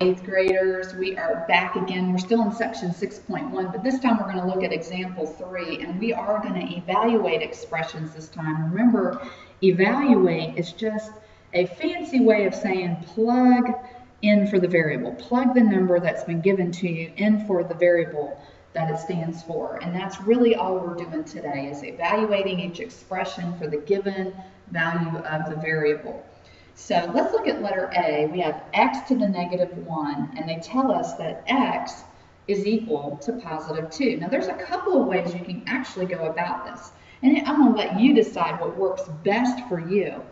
Eighth graders, we are back again. We're still in section 6.1, but this time we're going to look at example 3, and we are going to evaluate expressions this time. Remember, evaluate is just a fancy way of saying plug in for the variable. Plug the number that's been given to you in for the variable that it stands for. And that's really all we're doing today, is evaluating each expression for the given value of the variable. So let's look at letter A. We have x to the negative 1, and they tell us that x is equal to positive 2. Now there's a couple of ways you can actually go about this, and I'm going to let you decide what works best for you.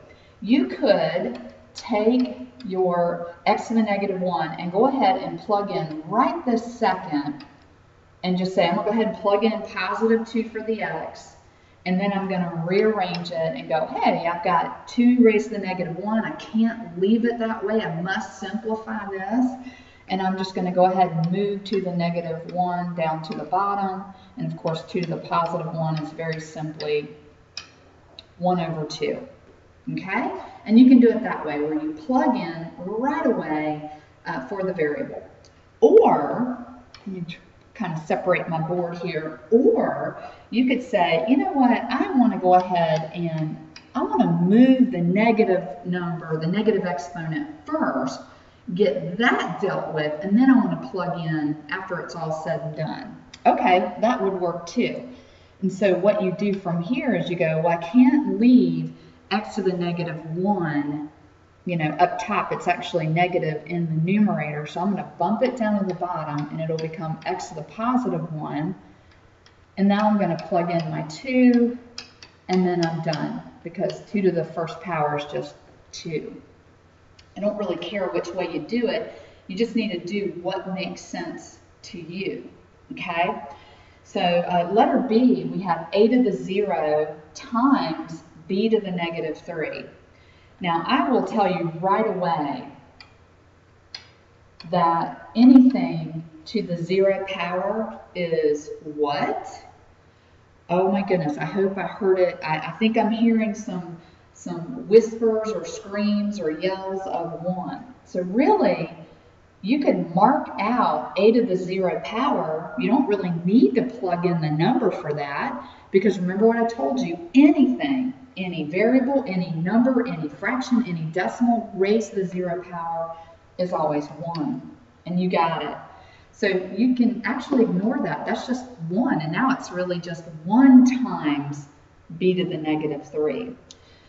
You could take your x to the negative 1 and go ahead and plug in right this second and just say, I'm going to go ahead and plug in positive 2 for the x. And then I'm going to rearrange it and go, hey, I've got 2 raised to the negative 1. I can't leave it that way. I must simplify this. And I'm just going to go ahead and move to the negative 1 down to the bottom. And of course, 2 to the positive 1 is very simply 1 over 2. Okay? And you can do it that way, where you plug in right away for the variable. Or, let me kind of separate my board here, or you could say, you know what, I want to go ahead and I want to move the negative number, the negative exponent first, get that dealt with, and then I want to plug in after it's all said and done. Okay, that would work too. And so what you do from here is you go, well, I can't leave x to the negative 1, you know, up top. It's actually negative in the numerator, so I'm going to bump it down to the bottom, and it'll become x to the positive 1. And now I'm going to plug in my 2, and then I'm done, because 2 to the first power is just 2. I don't really care which way you do it. You just need to do what makes sense to you, okay? So letter B, we have a to the 0 times b to the negative 3. Now, I will tell you right away that anything to the 0 power is what? Oh my goodness, I hope I heard it. I think I'm hearing some whispers or screams or yells of 1. So really, you could mark out a to the 0 power. You don't really need to plug in the number for that, because remember what I told you, anything, any variable, any number, any fraction, any decimal raised to the 0 power is always 1. And you got it. So you can actually ignore that. That's just 1. And now it's really just 1 times b to the negative 3.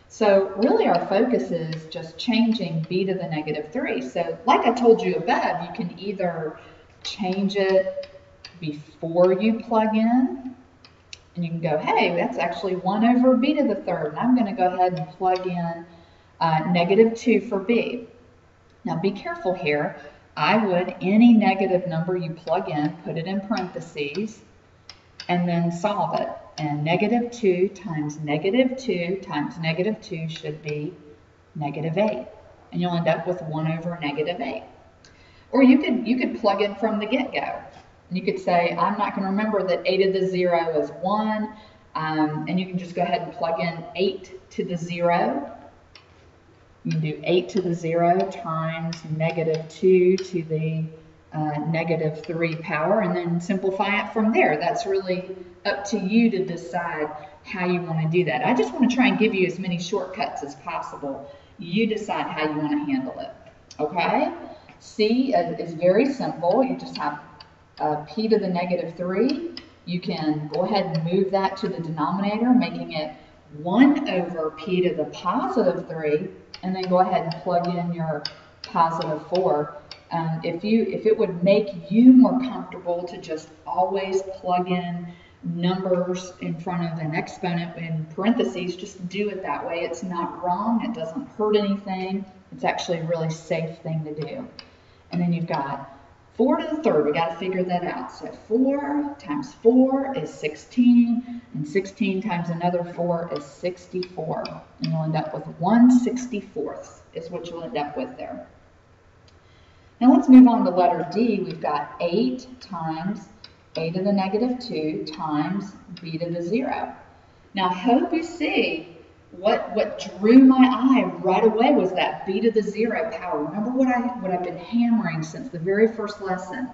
So really our focus is just changing b to the negative 3. So like I told you above, you can either change it before you plug in, and you can go, hey, that's actually 1 over b to the 3rd. And I'm going to go ahead and plug in negative 2 for b. Now be careful here. I would, any negative number you plug in, put it in parentheses, and then solve it. And negative 2 times negative 2 times negative 2 should be negative 8. And you'll end up with 1 over negative 8. Or you could plug in from the get-go. You could say, I'm not going to remember that a to the 0 is 1, and you can just go ahead and plug in 8 to the 0. You can do 8 to the 0 times negative 2 to the negative 3 power, and then simplify it from there. That's really up to you to decide how you want to do that. I just want to try and give you as many shortcuts as possible. You decide how you want to handle it. Okay? C is very simple. You just have p to the negative 3. You can go ahead and move that to the denominator, making it 1 over p to the positive 3, and then go ahead and plug in your positive 4. If it would make you more comfortable to just always plug in numbers in front of an exponent in parentheses, just do it that way. It's not wrong. It doesn't hurt anything. It's actually a really safe thing to do. And then you've got 4 to the 3rd. We got to figure that out. So 4 times 4 is 16, and 16 times another 4 is 64. And you'll end up with 1/64 is what you'll end up with there. Now let's move on to letter D. We've got 8 times a to the negative 2 times b to the 0. Now I hope you see what drew my eye right away was that b to the 0 power. Remember what I've been hammering since the very first lesson.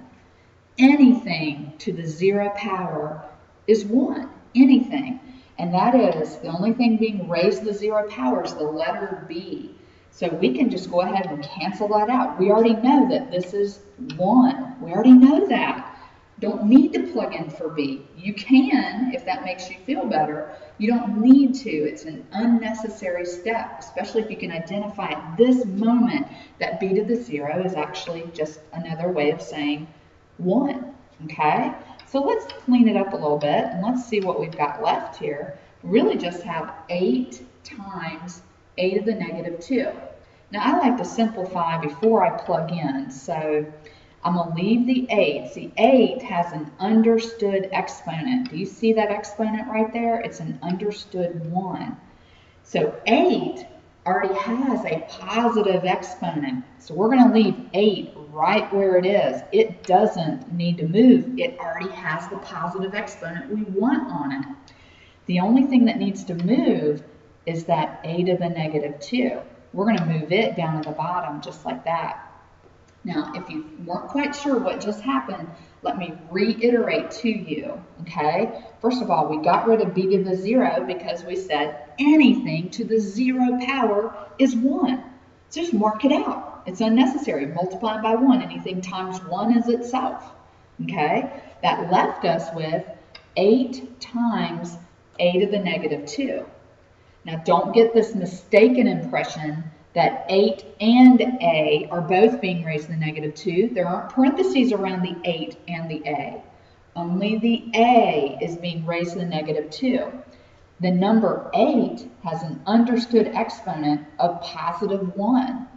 Anything to the 0 power is 1. Anything. And that is, the only thing being raised to the 0 power is the letter b. So we can just go ahead and cancel that out. We already know that this is 1. We already know that. Don't need to plug in for b. You can, if that makes you feel better. You don't need to. It's an unnecessary step, especially if you can identify at this moment that b to the 0 is actually just another way of saying 1. Okay? So let's clean it up a little bit, and let's see what we've got left here. We really just have 8 times a to the negative 2. Now, I like to simplify before I plug in, so I'm going to leave the 8. See, 8 has an understood exponent. Do you see that exponent right there? It's an understood 1. So 8 already has a positive exponent. So we're going to leave 8 right where it is. It doesn't need to move. It already has the positive exponent we want on it. The only thing that needs to move is that a to the negative 2. We're going to move it down to the bottom just like that. Now, if you weren't quite sure what just happened, let me reiterate to you, okay? First of all, we got rid of b to the 0 because we said anything to the 0 power is 1. So just mark it out. It's unnecessary. Multiply by 1. Anything times 1 is itself, okay? That left us with 8 times a to the negative 2. Now, don't get this mistaken impression that 8 and a are both being raised to the negative 2. There aren't parentheses around the 8 and the a. Only the a is being raised to the negative 2. The number 8 has an understood exponent of positive 1.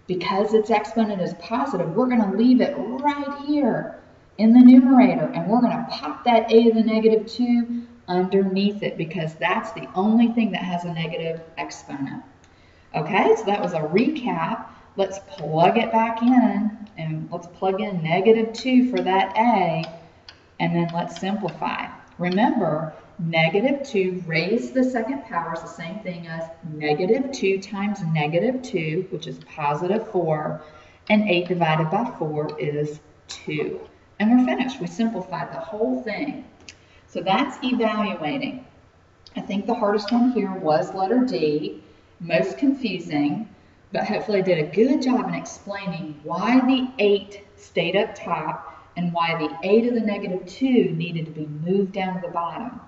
Because its exponent is positive, we're going to leave it right here in the numerator, and we're going to pop that a to the negative 2 underneath it because that's the only thing that has a negative exponent. Okay, so that was a recap. Let's plug it back in, and let's plug in negative 2 for that a, and then let's simplify. Remember, negative 2 raised to the second power is the same thing as negative 2 times negative 2, which is positive 4, and 8 divided by 4 is 2. And we're finished. We simplified the whole thing. So that's evaluating. I think the hardest one here was letter D. Most confusing, but hopefully I did a good job in explaining why the 8 stayed up top and why the a to the negative 2 needed to be moved down to the bottom.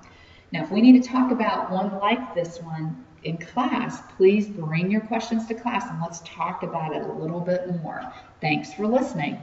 Now, if we need to talk about one like this one in class, please bring your questions to class and let's talk about it a little bit more. Thanks for listening.